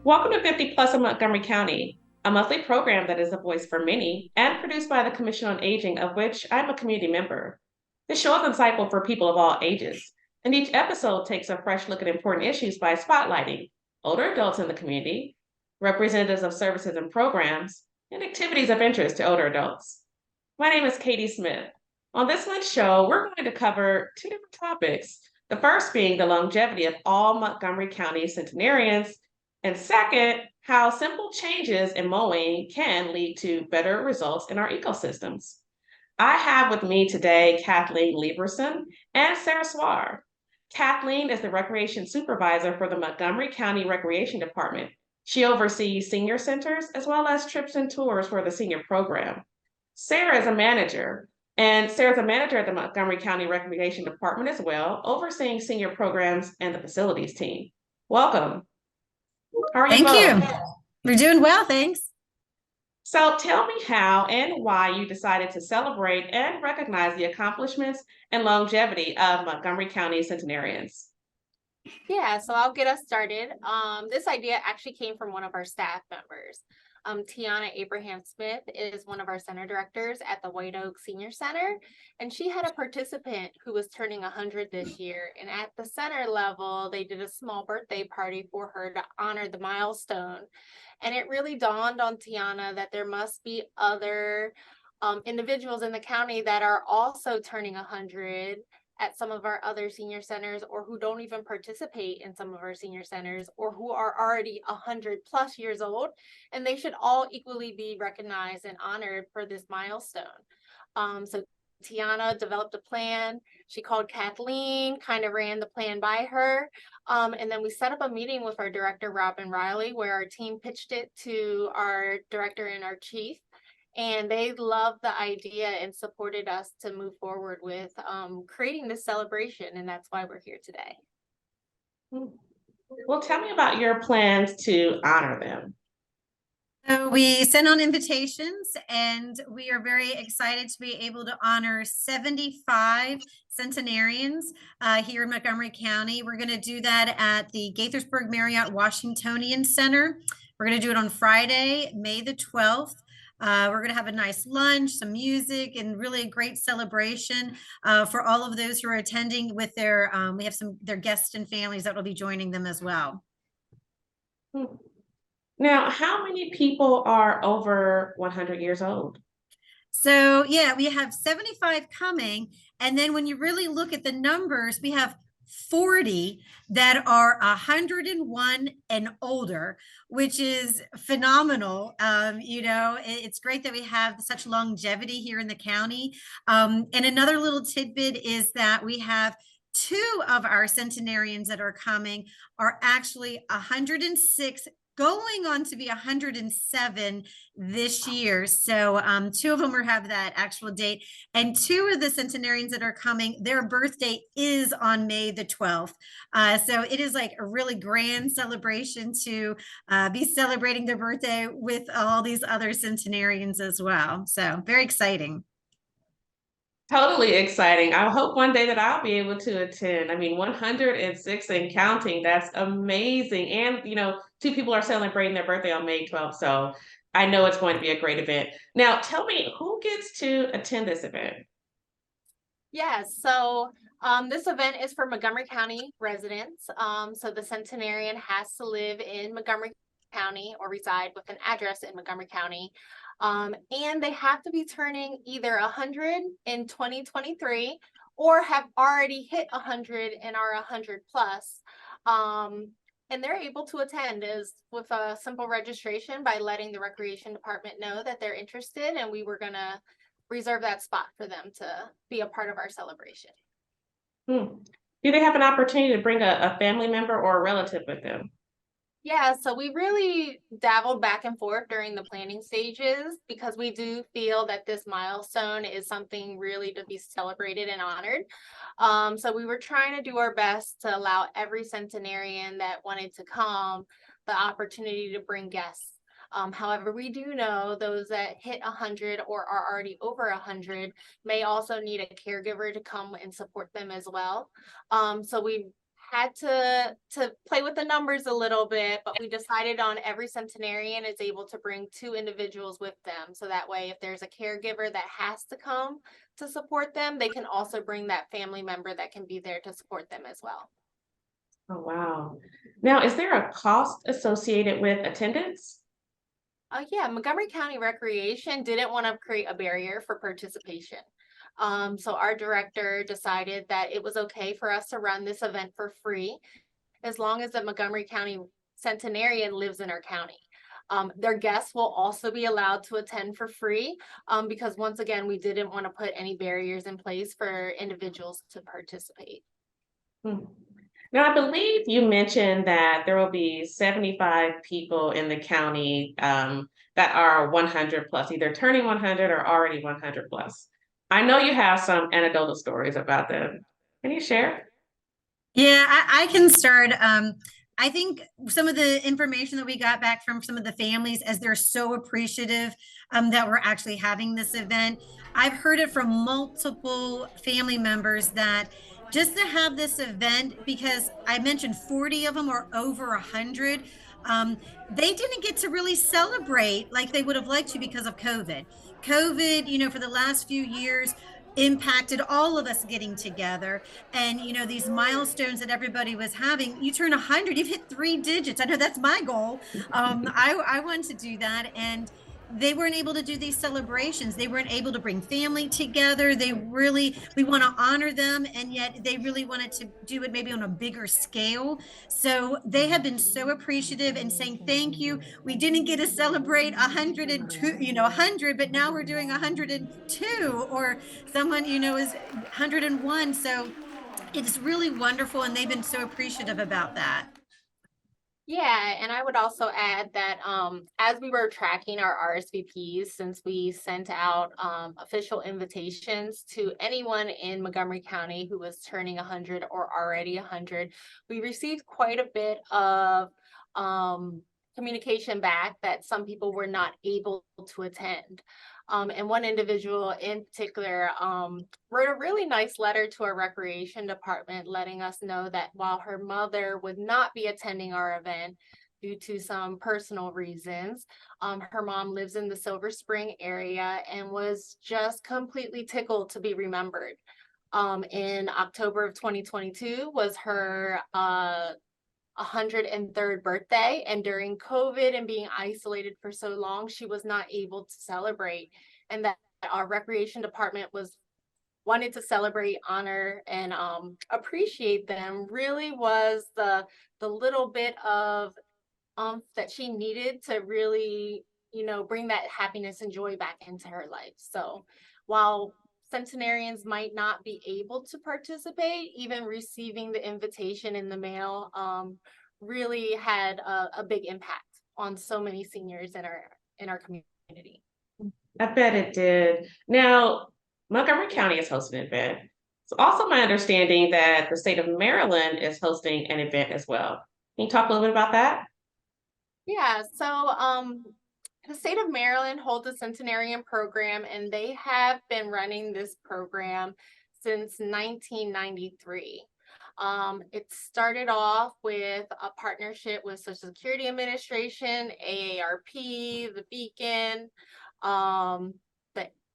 Welcome to 50 Plus of Montgomery County, a monthly program that is a voice for many and produced by the Commission on Aging, of which I'm a community member. This show is insightful for people of all ages, and each episode takes a fresh look at important issues by spotlighting older adults in the community, representatives of services and programs, and activities of interest to older adults. My name is Katie Smith. On this month's show, we're going to cover two different topics. The first being the longevity of all Montgomery County centenarians, and second, how simple changes in mowing can lead to better results in our ecosystems. I have with me today Kathleen Lieberson and Sara Swarr. Kathleen is the recreation supervisor for the Montgomery County Recreation Department. She oversees senior centers as well as trips and tours for the senior program. Sara is a manager, and Sara's a manager at the Montgomery County Recreation Department as well, overseeing senior programs and the facilities team. Welcome. How are you Thank both? you. We're doing well, thanks. So tell me how and why you decided to celebrate and recognize the accomplishments and longevity of Montgomery County centenarians. Yeah, so I'll get us started. This idea actually came from one of our staff members. Tiana Abraham Smith is one of our center directors at the White Oak Senior Center, and she had a participant who was turning 100 this year. And at the center level, they did a small birthday party for her to honor the milestone. And it really dawned on Tiana that there must be other individuals in the county that are also turning 100 at some of our other senior centers, or who don't even participate in some of our senior centers, or who are already 100+ years old, and they should all equally be recognized and honored for this milestone. So Tiana developed a plan. She called Kathleen, kind of ran the plan by her. And then we set up a meeting with our director, Robin Riley, where our team pitched it to our director and our chief. And they loved the idea and supported us to move forward with creating this celebration. And that's why we're here today. Well, tell me about your plans to honor them. So we sent on invitations, and we are very excited to be able to honor 75 centenarians here in Montgomery County. We're going to do that at the Gaithersburg Marriott Washingtonian Center. We're going to do it on Friday, May the 12th. We're going to have a nice lunch, some music, and really a great celebration for all of those who are attending with we have their guests and families that will be joining them as well. Now, how many people are over 100 years old? So yeah, we have 75 coming. And then when you really look at the numbers, we have 40 that are 101 and older, which is phenomenal. It's great that we have such longevity here in the county. And another little tidbit is that we have two of our centenarians that are coming are actually 106, going on to be 107 this year. So two of them have that actual date, and two of the centenarians that are coming, their birthday is on May the 12th. So it is like a really grand celebration to be celebrating their birthday with all these other centenarians as well. So very exciting. Totally exciting. I hope one day that I'll be able to attend. I mean, 106 and counting, that's amazing. And, two people are celebrating their birthday on May 12th. So I know it's going to be a great event. Now, tell me, who gets to attend this event? So this event is for Montgomery County residents. So the centenarian has to live in Montgomery County or reside with an address in Montgomery County. And they have to be turning either 100 in 2023 or have already hit 100 and are 100 plus. And they're able to attend is with a simple registration by letting the recreation department know that they're interested, and we were going to reserve that spot for them to be a part of our celebration. Do they have an opportunity to bring a family member or a relative with them? Yeah, so we really dabbled back and forth during the planning stages because we do feel that this milestone is something really to be celebrated and honored. So we were trying to do our best to allow every centenarian that wanted to come the opportunity to bring guests. However, we do know those that hit 100 or are already over 100 may also need a caregiver to come and support them as well. So we had to play with the numbers a little bit, but we decided on every centenarian is able to bring 2 individuals with them. So that way, if there's a caregiver that has to come to support them, they can also bring that family member that can be there to support them as well. Oh, wow. Now, is there a cost associated with attendance? Yeah, Montgomery County Recreation didn't want to create a barrier for participation. So our director decided that it was okay for us to run this event for free as long as the Montgomery County Centenarian lives in our county. Their guests will also be allowed to attend for free because once again, we didn't want to put any barriers in place for individuals to participate. Hmm. Now, I believe you mentioned that there will be 75 people in the county that are 100 plus, either turning 100 or already 100 plus. I know you have some anecdotal stories about them. Can you share? Yeah, I can start. I think some of the information that we got back from some of the families, as they're so appreciative that we're actually having this event. I've heard it from multiple family members that just to have this event, because I mentioned 40 of them are over 100, they didn't get to really celebrate like they would have liked to because of COVID. COVID, for the last few years impacted all of us getting together, and these milestones that everybody was having. You turn 100, you've hit 3 digits. I know that's my goal. I want to do that, and they weren't able to do these celebrations. They weren't able to bring family together. We want to honor them, and yet they really wanted to do it maybe on a bigger scale. So they have been so appreciative and saying thank you. We didn't get to celebrate 102, 100, but now we're doing 102, or someone is 101. So it's really wonderful, and they've been so appreciative about that. Yeah, and I would also add that as we were tracking our RSVPs, since we sent out official invitations to anyone in Montgomery County who was turning 100 or already 100, we received quite a bit of communication back that some people were not able to attend. And one individual in particular wrote a really nice letter to our recreation department letting us know that while her mother would not be attending our event due to some personal reasons, her mom lives in the Silver Spring area and was just completely tickled to be remembered. In October of 2022 was her 103rd birthday, and during COVID and being isolated for so long, she was not able to celebrate, and that our recreation department wanted to celebrate, honor, and appreciate them. Really was the little bit of that she needed to really bring that happiness and joy back into her life. So while centenarians might not be able to participate, even receiving the invitation in the mail really had a big impact on so many seniors in our community. I bet it did. Now, Montgomery County is hosting an event. It's also my understanding that the state of Maryland is hosting an event as well. Can you talk a little bit about that? Yeah, so the state of Maryland holds a centenarian program, and they have been running this program since 1993. It started off with a partnership with Social Security Administration, AARP, the Beacon,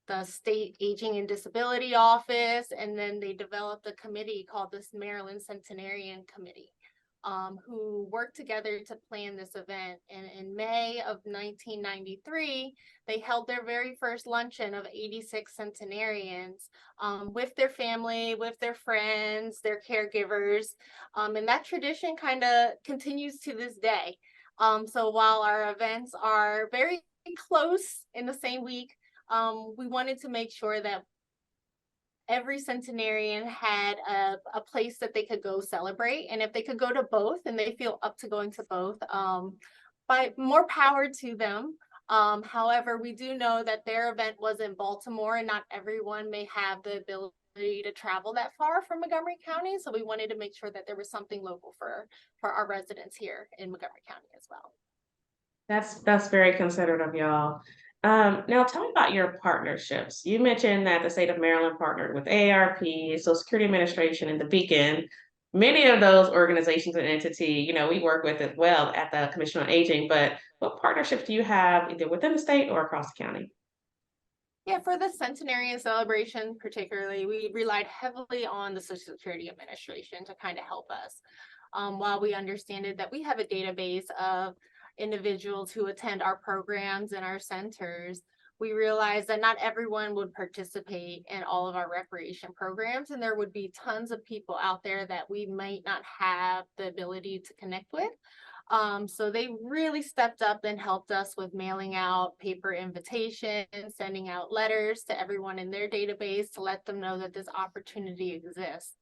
the State Aging and Disability Office, and then they developed a committee called the Maryland Centenarian Committee, who worked together to plan this event. And in May of 1993, they held their very first luncheon of 86 centenarians with their family, with their friends, their caregivers. And that tradition kind of continues to this day. So while our events are very close in the same week, we wanted to make sure that every centenarian had a place that they could go celebrate. And if they could go to both and they feel up to going to both, by more power to them. However, we do know that their event was in Baltimore, and not everyone may have the ability to travel that far from Montgomery County. So we wanted to make sure that there was something local for our residents here in Montgomery County as well. That's very considerate of y'all. Now tell me about your partnerships. You mentioned that the state of Maryland partnered with AARP, Social Security Administration, and the Beacon. many of those organizations and entity, we work with as well at the Commission on Aging, but what partnerships do you have either within the state or across the county? Yeah, for the Centenarian celebration particularly, we relied heavily on the Social Security Administration to kind of help us. While we understand it, that we have a database of individuals who attend our programs and our centers, we realized that not everyone would participate in all of our recreation programs, and there would be tons of people out there that we might not have the ability to connect with. So they really stepped up and helped us with mailing out paper invitations, sending out letters to everyone in their database to let them know that this opportunity exists.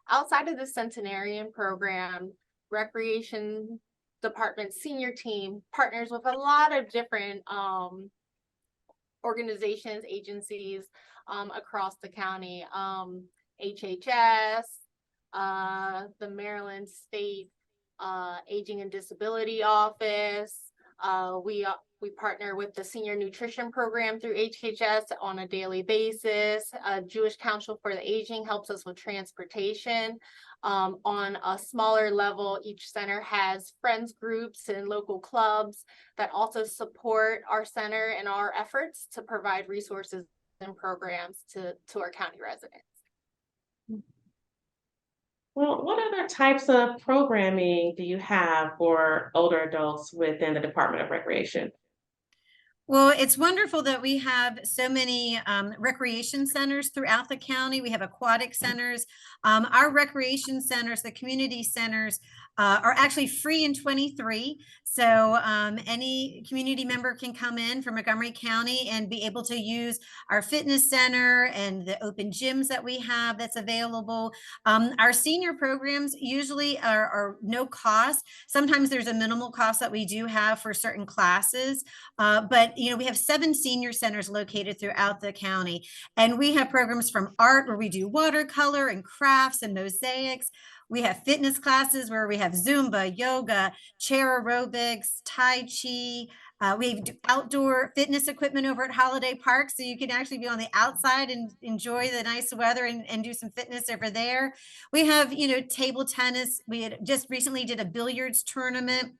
Outside of the Centenarian program, Recreation Department senior team partners with a lot of different organizations, agencies across the county, HHS, the Maryland State Aging and Disability Office. We partner with the Senior Nutrition Program through HHS on a daily basis. Jewish Council for the Aging helps us with transportation. On a smaller level, each center has friends groups and local clubs that also support our center and our efforts to provide resources and programs to our county residents. Well, what other types of programming do you have for older adults within the Department of Recreation? Well, it's wonderful that we have so many recreation centers throughout the county. We have aquatic centers. Our recreation centers, the community centers, are actually free in 23. So any community member can come in from Montgomery County and be able to use our fitness center and the open gyms that we have that's available. Our senior programs usually are no cost. Sometimes there's a minimal cost that we do have for certain classes, but we have 7 senior centers located throughout the county, and we have programs from art where we do watercolor and crafts and mosaics. We have fitness classes where we have Zumba, yoga, chair aerobics, Tai Chi. We have outdoor fitness equipment over at Holiday Park, so you can actually be on the outside and enjoy the nice weather and do some fitness over there. We have, table tennis. We had just recently did a billiards tournament.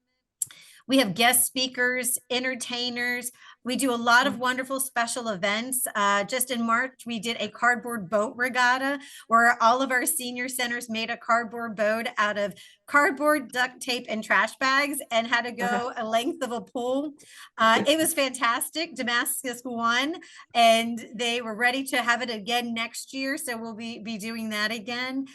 We have guest speakers, entertainers. We do a lot of wonderful special events. Just in March, we did a cardboard boat regatta where all of our senior centers made a cardboard boat out of cardboard, duct tape, and trash bags and had to go a length of a pool. It was fantastic. Damascus won, and they were ready to have it again next year. So we'll be doing that again.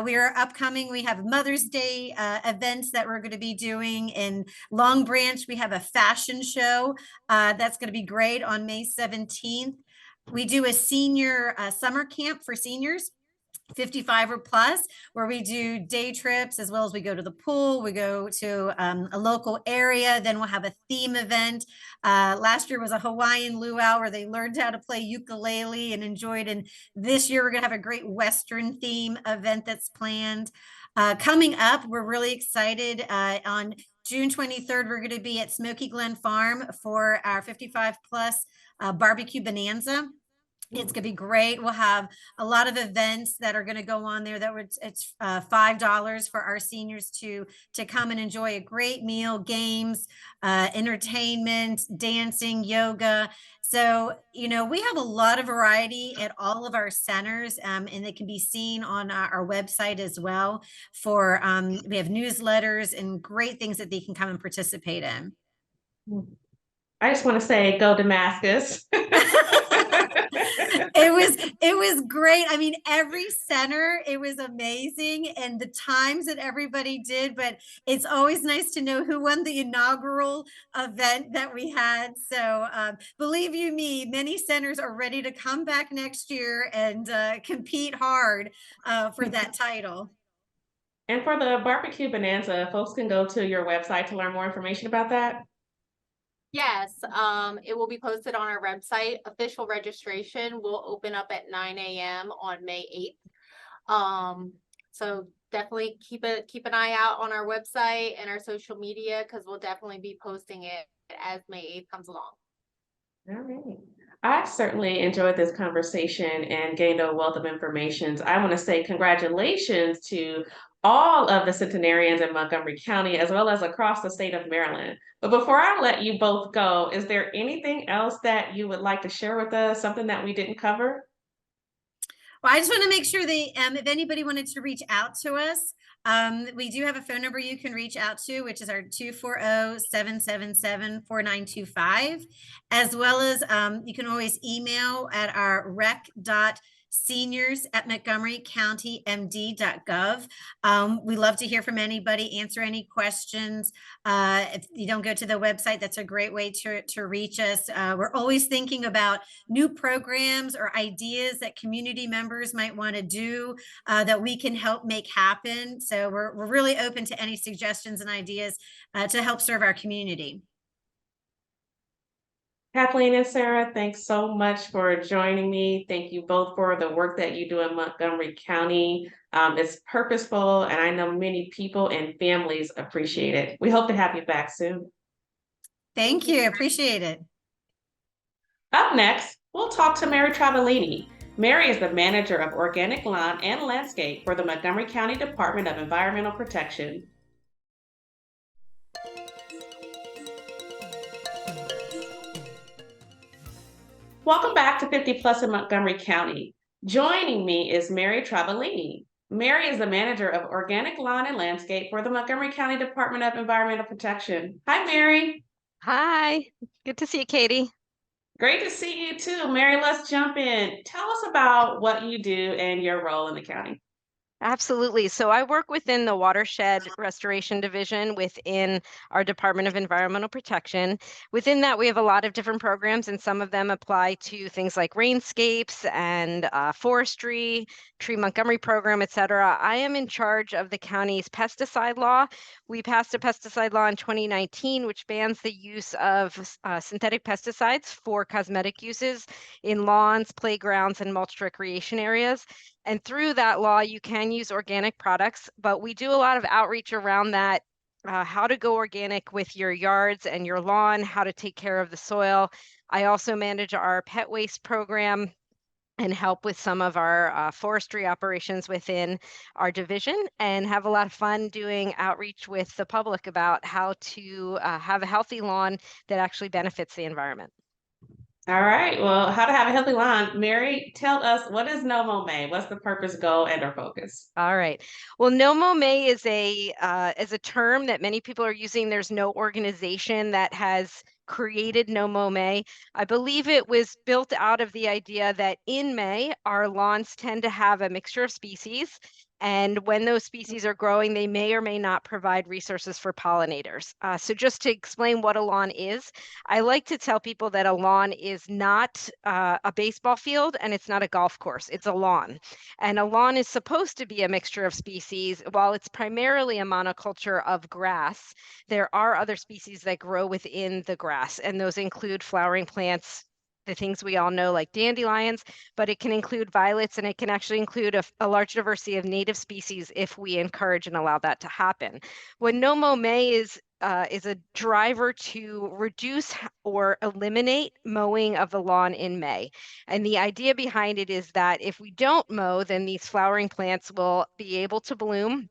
We are upcoming. We have Mother's Day events that we're going to be doing in Long Branch. We have a fashion show that's going to be great on May 17th. We do a senior summer camp for seniors 55 or plus, where we do day trips as well as we go to the pool. We go to a local area. Then we'll have a theme event. Last year was a Hawaiian luau where they learned how to play ukulele and enjoyed. And this year we're going to have a great Western theme event that's planned. Coming up, we're really excited. On June 23rd, we're going to be at Smoky Glen Farm for our 55 plus barbecue bonanza. It's going to be great. We'll have a lot of events that are going to go on there that it's $5 for our seniors to come and enjoy a great meal, games, entertainment, dancing, yoga. So, we have a lot of variety at all of our centers, and they can be seen on our website as well. We have newsletters and great things that they can come and participate in. I just want to say, go Damascus. It was great. I mean, every center, it was amazing, and the times that everybody did, but it's always nice to know who won the inaugural event that we had. So believe you me, many centers are ready to come back next year and compete hard for that title. And for the barbecue bonanza, folks can go to your website to learn more information about that. Yes, it will be posted on our website. Official registration will open up at 9 a.m. on May 8th. So definitely keep an eye out on our website and our social media, because we'll definitely be posting it as May 8th comes along. All right. I certainly enjoyed this conversation and gained a wealth of information. I want to say congratulations to all of the Centenarians in Montgomery County, as well as across the state of Maryland. But before I let you both go, is there anything else that you would like to share with us, something that we didn't cover? Well, I just want to make sure that if anybody wanted to reach out to us, we do have a phone number you can reach out to, which is our 240-777-4925, as well as you can always email at our rec.seniors@montgomerycountymd.gov. We love to hear from anybody, answer any questions. If you don't go to the website, that's a great way to reach us. We're always thinking about new programs or ideas that community members might want to do that we can help make happen. So we're really open to any suggestions and ideas to help serve our community. Kathleen and Sara, thanks so much for joining me. Thank you both for the work that you do in Montgomery County. It's purposeful, and I know many people and families appreciate it. We hope to have you back soon. Thank you. Appreciate it. Up next, we'll talk to Mary Travaglini. Mary is the manager of organic lawn and landscape for the Montgomery County Department of Environmental Protection. Welcome back to 50 Plus in Montgomery County. Joining me is Mary Travaglini. Mary is the manager of organic lawn and landscape for the Montgomery County Department of Environmental Protection. Hi, Mary. Hi, good to see you, Katie. Great to see you too. Mary, let's jump in. Tell us about what you do and your role in the county. Absolutely. So I work within the Watershed Restoration Division within our Department of Environmental Protection. Within that, we have a lot of different programs, and some of them apply to things like rainscapes and forestry, Tree Montgomery program, et cetera. I am in charge of the county's pesticide law. We passed a pesticide law in 2019, which bans the use of synthetic pesticides for cosmetic uses in lawns, playgrounds, and mulched recreation areas. And through that law, you can use organic products, but we do a lot of outreach around that, how to go organic with your yards and your lawn, how to take care of the soil. I also manage our pet waste program and help with some of our forestry operations within our division, and have a lot of fun doing outreach with the public about how to have a healthy lawn that actually benefits the environment. All right. Well, how to have a healthy lawn. Mary, tell us, what is No Mow May? What's the purpose, goal, and our focus? All right. Well, no mow May is a term that many people are using. There's no organization that has created No Mow May. I believe it was built out of the idea that in May, our lawns tend to have a mixture of species. And when those species are growing, they may or may not provide resources for pollinators. So just to explain what a lawn is, I like to tell people that a lawn is not a baseball field and it's not a golf course. It's a lawn. And a lawn is supposed to be a mixture of species. While it's primarily a monoculture of grass, there are other species that grow within the grass, and those include flowering plants, the things we all know like dandelions, but it can include violets, and it can actually include a large diversity of native species if we encourage and allow that to happen. What No Mow May is a driver to reduce or eliminate mowing of the lawn in May. And the idea behind it is that if we don't mow, then these flowering plants will be able to bloom.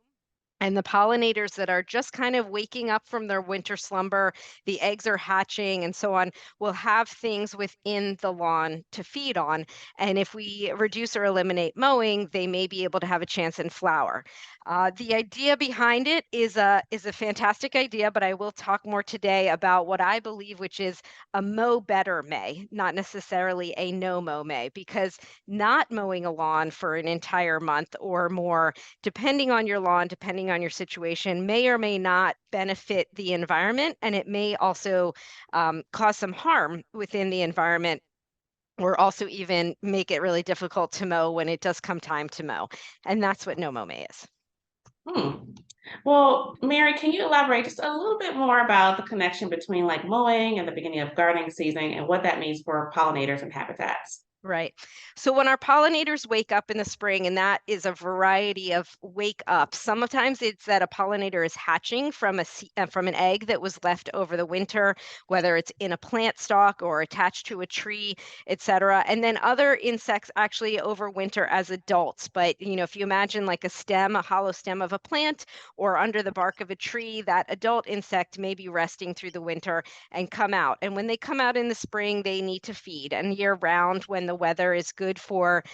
And the pollinators that are just kind of waking up from their winter slumber, the eggs are hatching and so on, will have things within the lawn to feed on. And if we reduce or eliminate mowing, they may be able to have a chance in flower. The idea behind it is a fantastic idea, but I will talk more today about what I believe, which is a mow better May, not necessarily a no mow May, because not mowing a lawn for an entire month or more, depending on your lawn, depending on your situation, may or may not benefit the environment, and it may also cause some harm within the environment, or also even make it really difficult to mow when it does come time to mow. And that's what No Mow May is. Well, Mary, can you elaborate just a little bit more about the connection between like mowing and the beginning of gardening season and what that means for pollinators and habitats? Right. So when our pollinators wake up in the spring, and that is a variety of wake up. Sometimes it's that a pollinator is hatching from from an egg that was left over the winter, whether it's in a plant stalk or attached to a tree, etc. And then other insects actually overwinter as adults. But if you imagine like a stem, a hollow stem of a plant, or under the bark of a tree, that adult insect may be resting through the winter and come out. And when they come out in the spring, they need to feed. And year round, when the weather is good for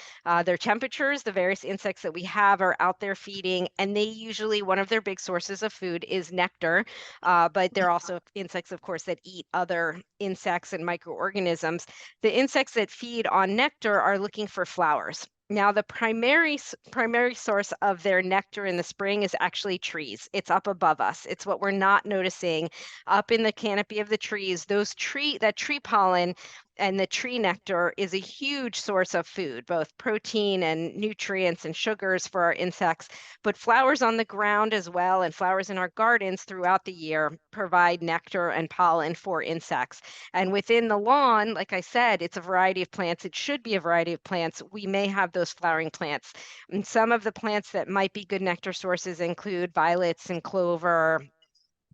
their temperatures, the various insects that we have are out there feeding. And they usually, one of their big sources of food is nectar. But they're also insects, of course, that eat other insects and microorganisms. The insects that feed on nectar are looking for flowers. Now, the primary source of their nectar in the spring is actually trees. It's up above us. It's what we're not noticing up in the canopy of the trees. That tree pollen and the tree nectar is a huge source of food, both protein and nutrients and sugars for our insects. But flowers on the ground as well, and flowers in our gardens throughout the year provide nectar and pollen for insects. And within the lawn, like I said, it's a variety of plants. It should be a variety of plants. We may have those flowering plants. And some of the plants that might be good nectar sources include violets and clover,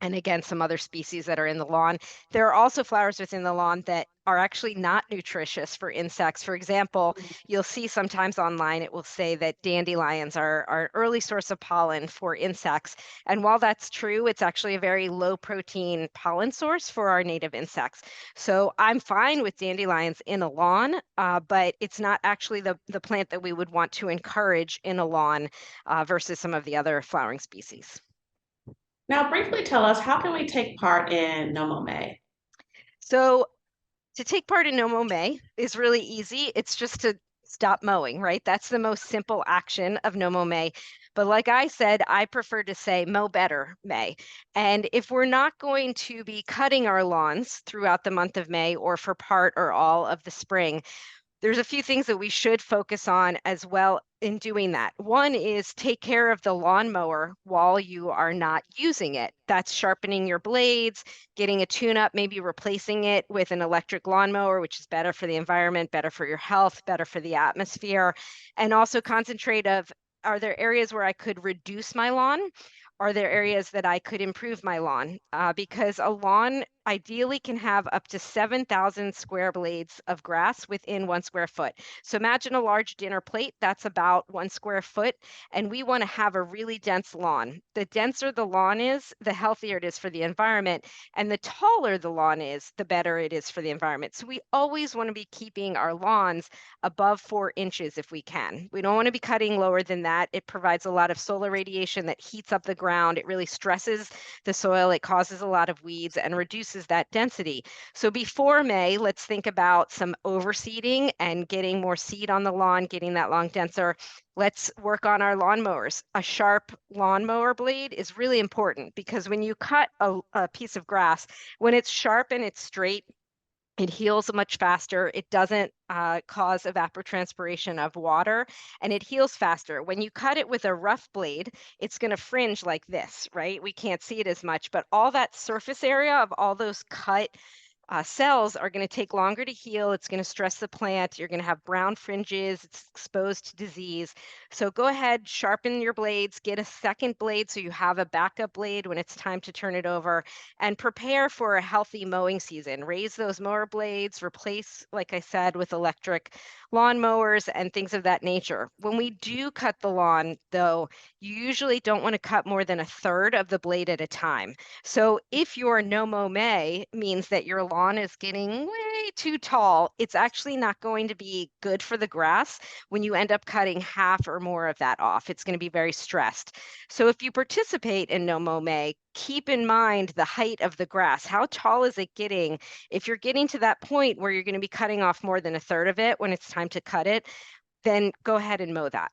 and again, some other species that are in the lawn. There are also flowers within the lawn that are actually not nutritious for insects. For example, you'll see sometimes online, it will say that dandelions are an early source of pollen for insects. And while that's true, it's actually a very low protein pollen source for our native insects. So I'm fine with dandelions in a lawn, but it's not actually the plant that we would want to encourage in a lawn versus some of the other flowering species. Now, briefly tell us, how can we take part in Nomo May? So to take part in Nomo May is really easy. It's just to stop mowing, right? That's the most simple action of Nomo May. But like I said, I prefer to say mow better May. And if we're not going to be cutting our lawns throughout the month of May or for part or all of the spring, there's a few things that we should focus on as well in doing that. One is take care of the lawnmower while you are not using it. That's sharpening your blades, getting a tune-up, maybe replacing it with an electric lawnmower, which is better for the environment, better for your health, better for the atmosphere. And also concentrate of, are there areas where I could reduce my lawn? Are there areas that I could improve my lawn? Because a lawn ideally can have up to 7,000 square blades of grass within 1 square foot. So imagine a large dinner plate, that's about 1 square foot, and we want to have a really dense lawn. The denser the lawn is, the healthier it is for the environment, and the taller the lawn is, the better it is for the environment. So we always want to be keeping our lawns above 4 inches if we can. We don't want to be cutting lower than that. It provides a lot of solar radiation that heats up the ground. It really stresses the soil. It causes a lot of weeds and reduces that density. So before May, let's think about some overseeding and getting more seed on the lawn, getting that lawn denser. Let's work on our lawnmowers. A sharp lawnmower blade is really important because when you cut a piece of grass, when it's sharp and it's straight, it heals much faster. It doesn't cause evapotranspiration of water, and it heals faster. When you cut it with a rough blade, it's going to fringe like this, right? We can't see it as much, but all that surface area of all those cut cells are going to take longer to heal. It's going to stress the plant. You're going to have brown fringes. It's exposed to disease. So go ahead, sharpen your blades, get a second blade so you have a backup blade when it's time to turn it over, and prepare for a healthy mowing season. Raise those mower blades, replace, like I said, with electric lawn mowers and things of that nature. When we do cut the lawn, though, you usually don't want to cut more than a third of the blade at a time. So if your no mow May means that your lawn is getting way too tall, it's actually not going to be good for the grass when you end up cutting half or more of that off. It's going to be very stressed. So if you participate in no mow May, keep in mind the height of the grass. How tall is it getting? If you're getting to that point where you're going to be cutting off more than a third of it when it's time to cut it, then go ahead and mow that.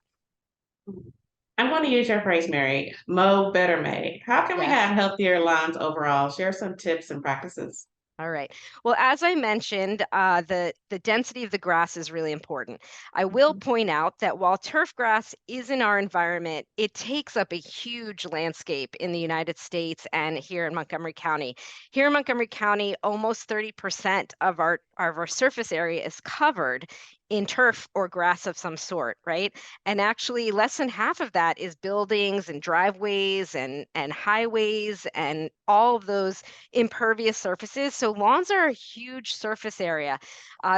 I'm going to use your phrase, Mary, mow better May. How can we Yes. have healthier lawns overall? Share some tips and practices. All right. Well, as I mentioned, the density of the grass is really important. I will point out that while turf grass is in our environment, it takes up a huge landscape in the United States and here in Montgomery County. Here in Montgomery County, almost 30% of our surface area is covered in turf or grass of some sort, right? And actually less than half of that is buildings and driveways and highways and all of those impervious surfaces. So lawns are a huge surface area.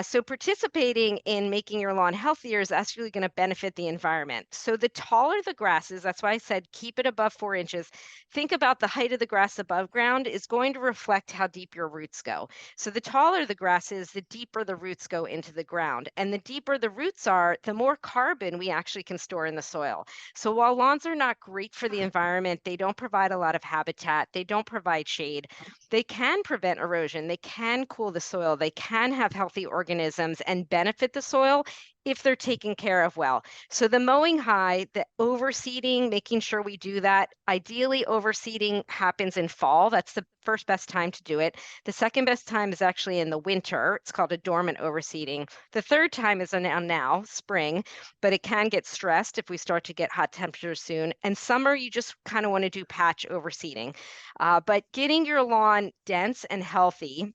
So participating in making your lawn healthier is actually going to benefit the environment. So the taller the grass is, that's why I said keep it above 4 inches. Think about the height of the grass above ground is going to reflect how deep your roots go. So the taller the grass is, the deeper the roots go into the ground. And the deeper the roots are, the more carbon we actually can store in the soil. So while lawns are not great for the environment, they don't provide a lot of habitat, they don't provide shade, they can prevent erosion, they can cool the soil, they can have healthy organisms and benefit the soil if they're taken care of well. So the mowing high, the overseeding, making sure we do that. Ideally, overseeding happens in fall. That's the first best time to do it. The second best time is actually in the winter. It's called a dormant overseeding. The third time is now, spring, but it can get stressed if we start to get hot temperatures soon. And summer, you just kind of want to do patch overseeding. But getting your lawn dense and healthy,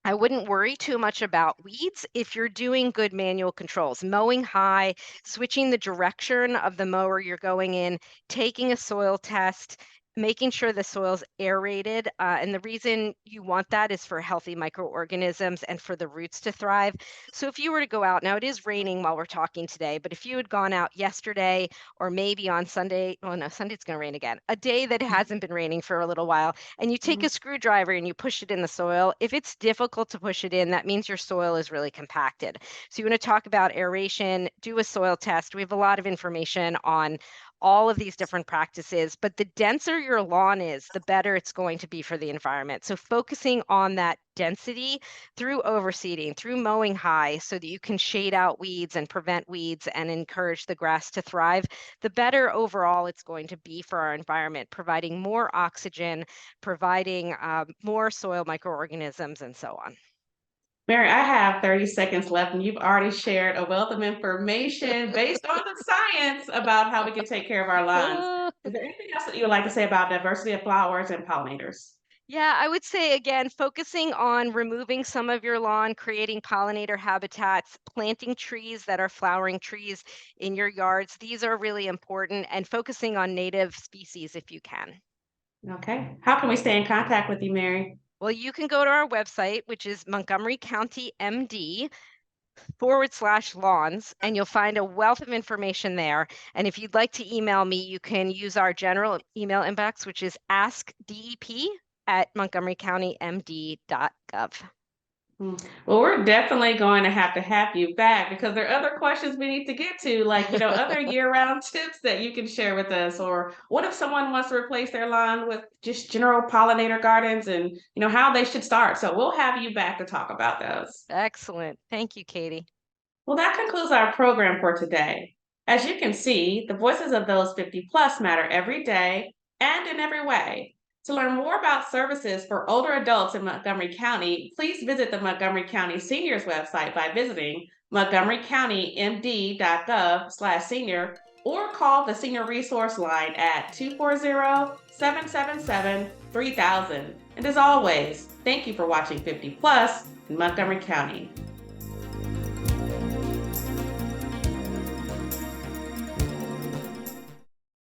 I wouldn't worry too much about weeds if you're doing good manual controls, mowing high, switching the direction of the mower you're going in, taking a soil test, making sure the soil's aerated. And the reason you want that is for healthy microorganisms and for the roots to thrive. So if you were to go out, now it is raining while we're talking today, but if you had gone out yesterday or maybe on Sunday, oh no, Sunday's going to rain again, a day that hasn't been raining for a little while, and you take a screwdriver and you push it in the soil, if it's difficult to push it in, that means your soil is really compacted. So you want to talk about aeration, do a soil test. We have a lot of information on all of these different practices, but the denser your lawn is, the better it's going to be for the environment. So focusing on that density through overseeding, through mowing high so that you can shade out weeds and prevent weeds and encourage the grass to thrive, the better overall it's going to be for our environment, providing more oxygen, providing more soil microorganisms and so on. Mary, I have 30 seconds left, and you've already shared a wealth of information based on the science about how we can take care of our lawns. Is there anything else that you would like to say about diversity of flowers and pollinators? Yeah, I would say again, focusing on removing some of your lawn, creating pollinator habitats, planting trees that are flowering trees in your yards. These are really important, and focusing on native species if you can. Okay. How can we stay in contact with you, Mary? Well, you can go to our website, which is Montgomery County MD /lawns, and you'll find a wealth of information there. And if you'd like to email me, you can use our general email inbox, which is askdep@montgomerycountymd.gov. Well, we're definitely going to have you back because there are other questions we need to get to, like, other year-round tips that you can share with us. Or what if someone wants to replace their lawn with just general pollinator gardens and, how they should start. So we'll have you back to talk about those. Excellent. Thank you, Katie. Well, that concludes our program for today. As you can see, the voices of those 50 plus matter every day and in every way. To learn more about services for older adults in Montgomery County, please visit the Montgomery County Seniors website by visiting montgomerycountymd.gov/senior or call the Senior Resource Line at 240-777-3000. And as always, thank you for watching 50 Plus in Montgomery County.